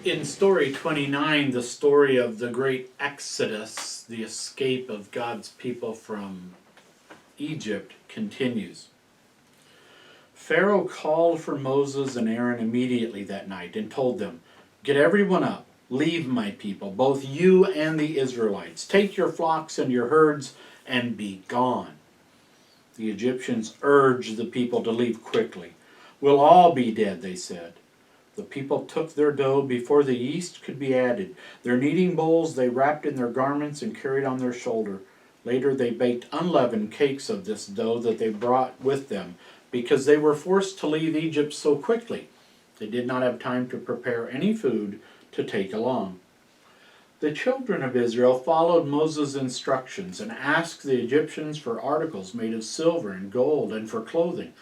In story 29, the story of the great Exodus, the escape of God's people from Egypt, continues. Pharaoh called for Moses and Aaron immediately that night and told them, "Get everyone up, leave my people, both you and the Israelites. Take your flocks and your herds and be gone." The Egyptians urged the people to leave quickly. "We'll all be dead," they said. The people took their dough before the yeast could be added. Their kneading bowls they wrapped in their garments and carried on their shoulder. Later they baked unleavened cakes of this dough that they brought with them, because they were forced to leave Egypt so quickly. They did not have time to prepare any food to take along. The children of Israel followed Moses' instructions and asked the Egyptians for articles made of silver and gold and for clothing.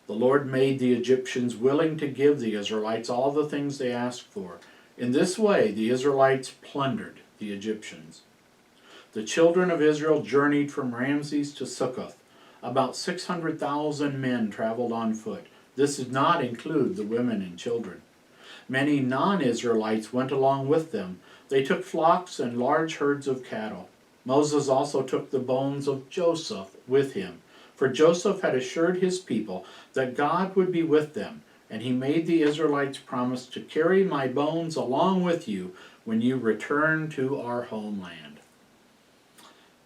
The Lord made the Egyptians willing to give the Israelites all the things they asked for. In this way, the Israelites plundered the Egyptians. The children of Israel journeyed from Ramses to Succoth. About 600,000 men traveled on foot. This did not include the women and children. Many non-Israelites went along with them. They took flocks and large herds of cattle. Moses also took the bones of Joseph with him, for Joseph had assured his people that God would be with them, and he made the Israelites promise to carry my bones along with you when you return to our homeland.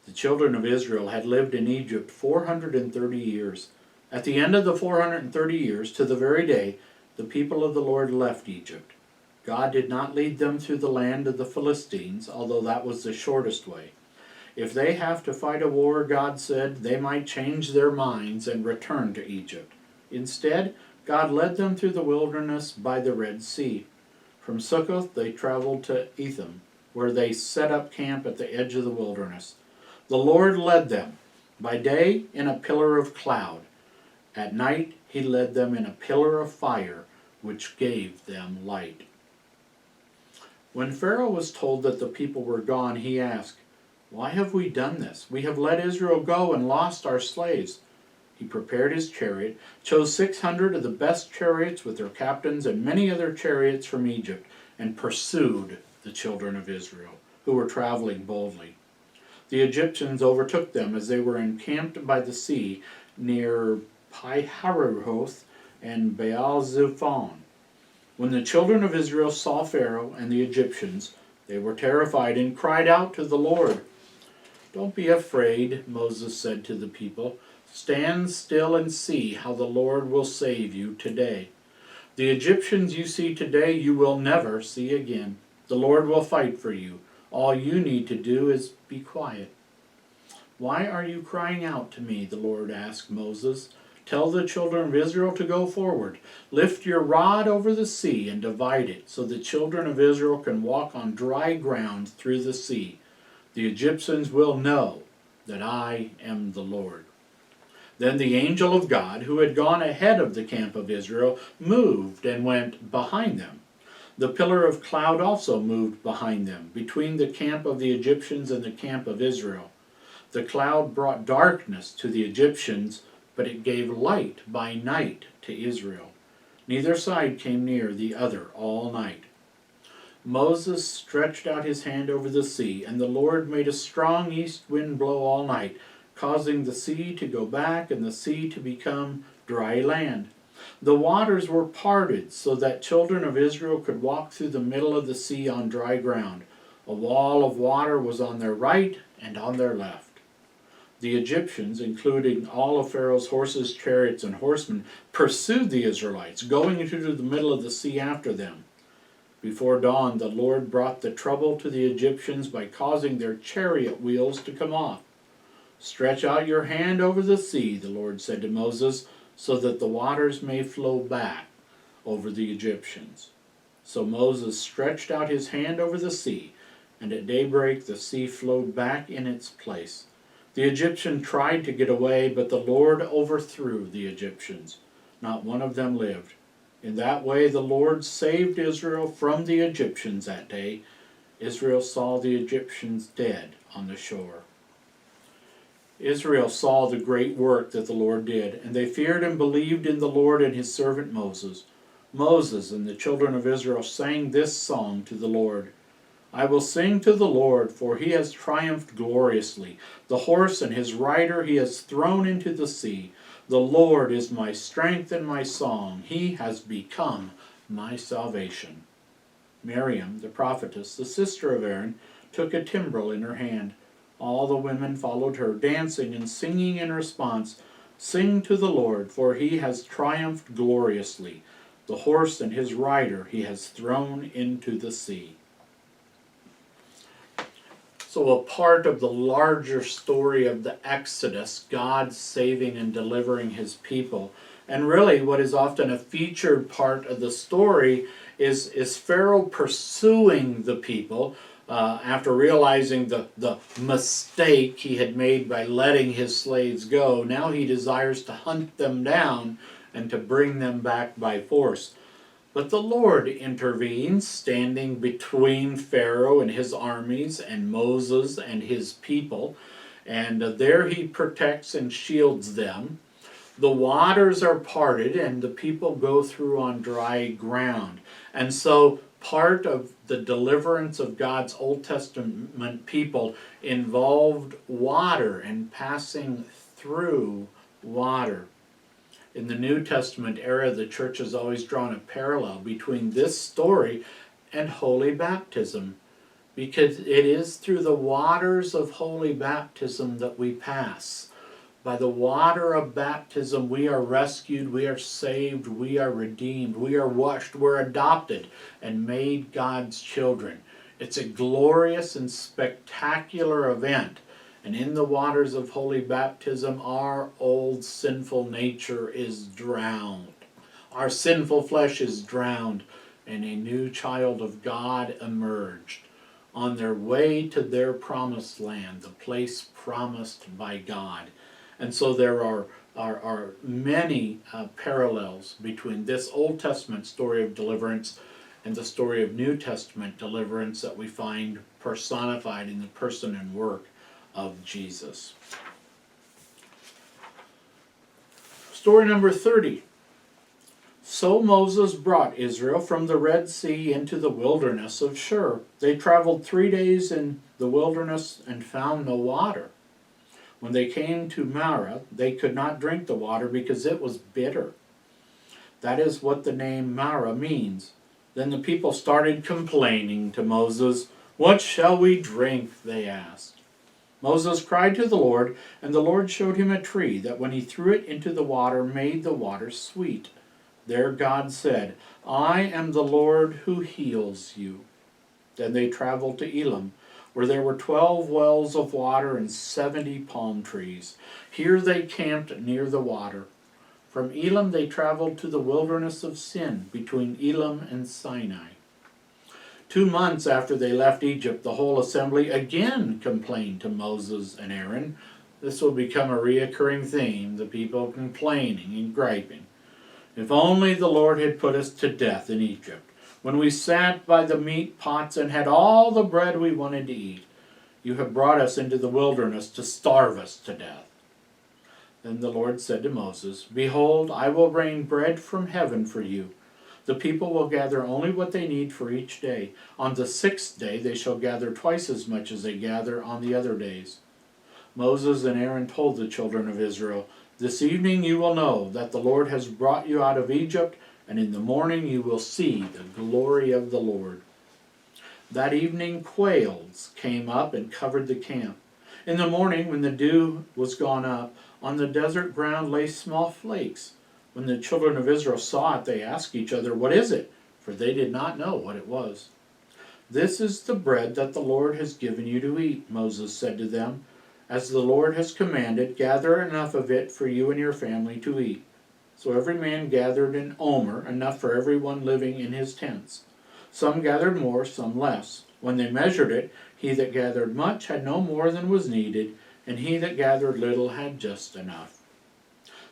The children of Israel had lived in Egypt 430 years. At the end of the 430 years, to the very day, the people of the Lord left Egypt. God did not lead them through the land of the Philistines, although that was the shortest way. If they have to fight a war, God said, they might change their minds and return to Egypt. Instead, God led them through the wilderness by the Red Sea. From Succoth they traveled to Etham, where they set up camp at the edge of the wilderness. The Lord led them, by day in a pillar of cloud. At night he led them in a pillar of fire, which gave them light. When Pharaoh was told that the people were gone, he asked, "Why have we done this? We have let Israel go and lost our slaves." He prepared his chariot, chose 600 of the best chariots with their captains and many other chariots from Egypt, and pursued the children of Israel, who were traveling boldly. The Egyptians overtook them as they were encamped by the sea near Pi-hahiroth and Baal-zephon. When the children of Israel saw Pharaoh and the Egyptians, they were terrified and cried out to the Lord. "Don't be afraid," Moses said to the people. "Stand still and see how the Lord will save you today. The Egyptians you see today you will never see again. The Lord will fight for you. All you need to do is be quiet." "Why are you crying out to me?" the Lord asked Moses. "Tell the children of Israel to go forward. Lift your rod over the sea and divide it, so the children of Israel can walk on dry ground through the sea. The Egyptians will know that I am the Lord." Then the angel of God, who had gone ahead of the camp of Israel, moved and went behind them. The pillar of cloud also moved behind them, between the camp of the Egyptians and the camp of Israel. The cloud brought darkness to the Egyptians, but it gave light by night to Israel. Neither side came near the other all night. Moses stretched out his hand over the sea, and the Lord made a strong east wind blow all night, causing the sea to go back and the sea to become dry land. The waters were parted so that children of Israel could walk through the middle of the sea on dry ground. A wall of water was on their right and on their left. The Egyptians, including all of Pharaoh's horses, chariots, and horsemen, pursued the Israelites, going into the middle of the sea after them. Before dawn, the Lord brought the trouble to the Egyptians by causing their chariot wheels to come off. "Stretch out your hand over the sea," the Lord said to Moses, "so that the waters may flow back over the Egyptians." So Moses stretched out his hand over the sea, and at daybreak the sea flowed back in its place. The Egyptians tried to get away, but the Lord overthrew the Egyptians. Not one of them lived. In that way the Lord saved Israel from the Egyptians that day. Israel saw the Egyptians dead on the shore. Israel saw the great work that the Lord did, and they feared and believed in the Lord and his servant Moses. Moses and the children of Israel sang this song to the Lord. I will sing to the Lord, for he has triumphed gloriously. The horse and his rider he has thrown into the sea. The Lord is my strength and my song. He has become my salvation. Miriam, the prophetess, the sister of Aaron, took a timbrel in her hand. All the women followed her, dancing and singing in response. Sing to the Lord, for he has triumphed gloriously. The horse and his rider he has thrown into the sea. So a part of the larger story of the Exodus, God saving and delivering his people. And really what is often a featured part of the story is Pharaoh pursuing the people after realizing the mistake he had made by letting his slaves go. Now he desires to hunt them down and to bring them back by force. But the Lord intervenes, standing between Pharaoh and his armies and Moses and his people, and there he protects and shields them. The waters are parted and the people go through on dry ground. And so part of the deliverance of God's Old Testament people involved water and passing through water. In the New Testament era, the church has always drawn a parallel between this story and holy baptism, because it is through the waters of holy baptism that we pass. By the water of baptism, we are rescued, we are saved, we are redeemed, we are washed, we're adopted and made God's children. It's a glorious and spectacular event. And in the waters of holy baptism, our old sinful nature is drowned. Our sinful flesh is drowned, and a new child of God emerged on their way to their promised land, the place promised by God. And so there are many parallels between this Old Testament story of deliverance and the story of New Testament deliverance that we find personified in the person and work of Jesus. Story number 30. So Moses brought Israel from the Red Sea into the wilderness of Shur. They traveled 3 days in the wilderness and found no water. When they came to Marah, they could not drink the water because it was bitter. That is what the name Marah means. Then the people started complaining to Moses. What shall we drink? They asked. Moses cried to the Lord, and the Lord showed him a tree that when he threw it into the water made the water sweet. There God said, I am the Lord who heals you. Then they traveled to Elim, where there were 12 wells of water and 70 palm trees. Here they camped near the water. From Elim they traveled to the wilderness of Sin, between Elim and Sinai. 2 months after they left Egypt, the whole assembly again complained to Moses and Aaron. This will become a reoccurring theme, the people complaining and griping. If only the Lord had put us to death in Egypt, when we sat by the meat pots and had all the bread we wanted to eat. You have brought us into the wilderness to starve us to death. Then the Lord said to Moses, Behold, I will rain bread from heaven for you. The people will gather only what they need for each day. On the 6th day they shall gather twice as much as they gather on the other days. Moses and Aaron told the children of Israel, This evening you will know that the Lord has brought you out of Egypt, and in the morning you will see the glory of the Lord. That evening quails came up and covered the camp. In the morning, when the dew was gone up, on the desert ground lay small flakes. When the children of Israel saw it, they asked each other, What is it? For they did not know what it was. This is the bread that the Lord has given you to eat, Moses said to them. As the Lord has commanded, gather enough of it for you and your family to eat. So every man gathered an omer, enough for everyone living in his tents. Some gathered more, some less. When they measured it, he that gathered much had no more than was needed, and he that gathered little had just enough.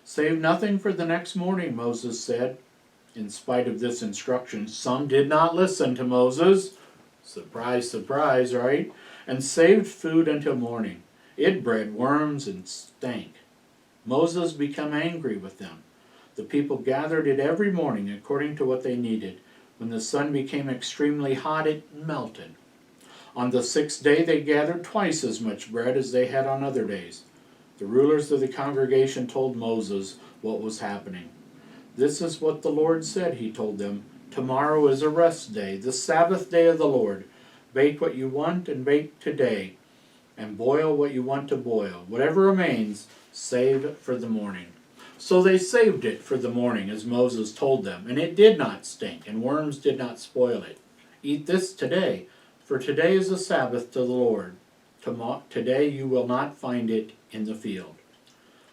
Save nothing for the next morning, Moses said. In spite of this instruction, some did not listen to Moses. Surprise, surprise, right? And saved food until morning. It bred worms and stank. Moses became angry with them. The people gathered it every morning according to what they needed. When the sun became extremely hot, it melted. On the 6th day they gathered twice as much bread as they had on other days. The rulers of the congregation told Moses what was happening. This is what the Lord said, he told them. Tomorrow is a rest day, the Sabbath day of the Lord. Bake what you want and bake today, and boil what you want to boil. Whatever remains, save it for the morning. So they saved it for the morning, as Moses told them, and it did not stink, and worms did not spoil it. Eat this today, for today is a Sabbath to the Lord. Today you will not find it in the field.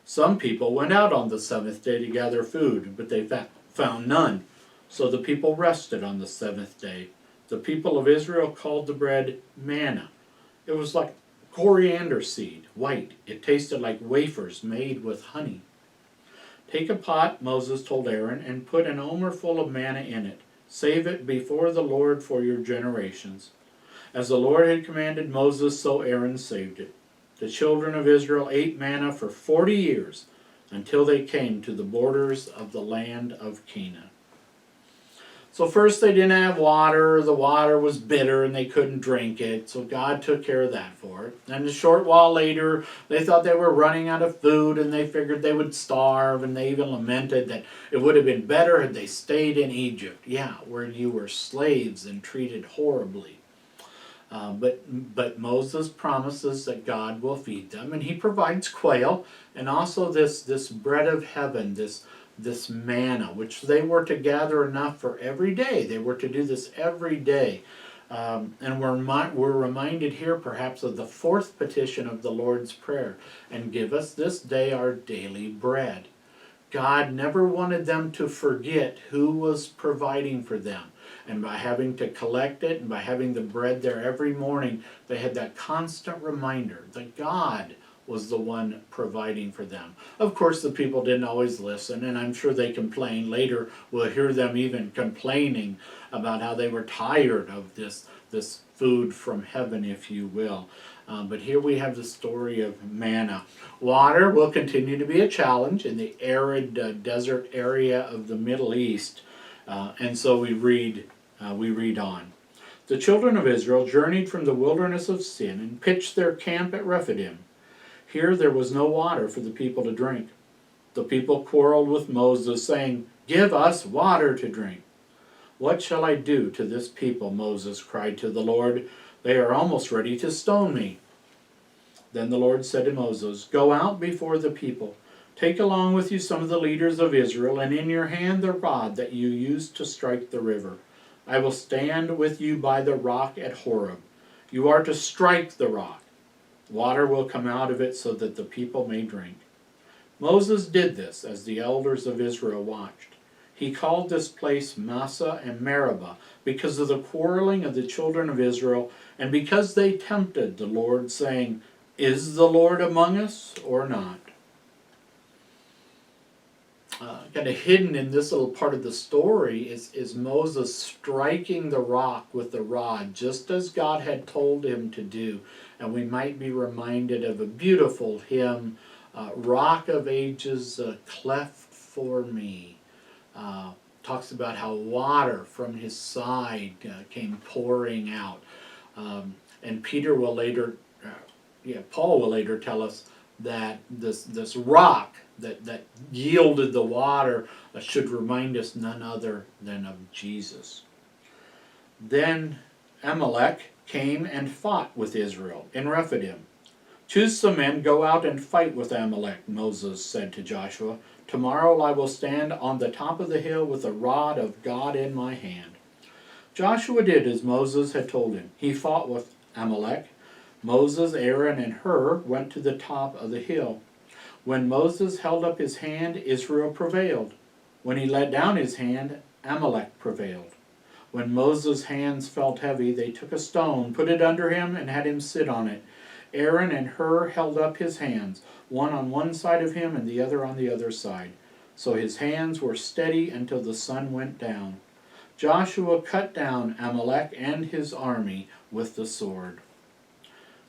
Some people went out on the 7th day to gather food, but they found none. So the people rested on the 7th day. The people of Israel called the bread manna. It was like coriander seed, white. It tasted like wafers made with honey. Take a pot, Moses told Aaron, and put an omer full of manna in it. Save it before the Lord for your generations. As the Lord had commanded Moses, so Aaron saved it. The children of Israel ate manna for 40 years until they came to the borders of the land of Canaan. So first they didn't have water, the water was bitter and they couldn't drink it, so God took care of that for it. And a short while later, they thought they were running out of food and they figured they would starve, and they even lamented that it would have been better had they stayed in Egypt. Yeah, where you were slaves and treated horribly. But Moses promises that God will feed them, and he provides quail and also this bread of heaven, this manna, which they were to gather enough for every day. They were to do this every day. And we're reminded here perhaps of the 4th petition of the Lord's Prayer. And give us this day our daily bread. God never wanted them to forget who was providing for them. And by having to collect it and by having the bread there every morning, they had that constant reminder that God was the one providing for them. Of course, the people didn't always listen, and I'm sure they complained. Later, we'll hear them even complaining about how they were tired of this food from heaven, if you will. But here we have the story of manna. Water will continue to be a challenge in the arid desert area of the Middle East. And so we read on. The children of Israel journeyed from the wilderness of Sin and pitched their camp at Rephidim. Here there was no water for the people to drink. The people quarreled with Moses, saying, "Give us water to drink." "What shall I do to this people?" Moses cried to the Lord. "They are almost ready to stone me." Then the Lord said to Moses, "Go out before the people. Take along with you some of the leaders of Israel, and in your hand the rod that you used to strike the river. I will stand with you by the rock at Horeb. You are to strike the rock. Water will come out of it so that the people may drink." Moses did this as the elders of Israel watched. He called this place Massah and Meribah because of the quarreling of the children of Israel and because they tempted the Lord, saying, "Is the Lord among us or not?" Kind of hidden in this little part of the story is Moses striking the rock with the rod, just as God had told him to do. And we might be reminded of a beautiful hymn, "Rock of Ages, cleft for me." Talks about how water from his side came pouring out. And Paul will later tell us that this rock that yielded the water should remind us none other than of Jesus. Then Amalek came and fought with Israel in Rephidim. "Choose some men, go out and fight with Amalek," Moses said to Joshua. "Tomorrow I will stand on the top of the hill with the rod of God in my hand." Joshua did as Moses had told him. He fought with Amalek. Moses, Aaron, and Hur went to the top of the hill. When Moses held up his hand, Israel prevailed. When he let down his hand, Amalek prevailed. When Moses' hands felt heavy, they took a stone, put it under him, and had him sit on it. Aaron and Hur held up his hands, one on one side of him and the other on the other side. So his hands were steady until the sun went down. Joshua cut down Amalek and his army with the sword.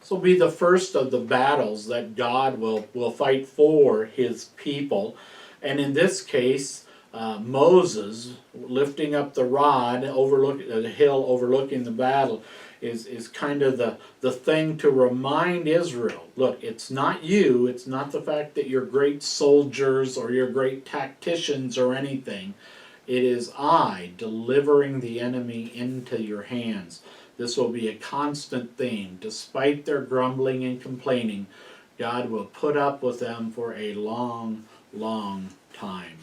This will be the first of the battles that God will fight for his people. And in this case, Moses lifting up the rod, the hill overlooking the battle, is kind of the thing to remind Israel, look, it's not you, it's not the fact that you're great soldiers or you're great tacticians or anything. It is I delivering the enemy into your hands. This will be a constant theme. Despite their grumbling and complaining, God will put up with them for a long, long time.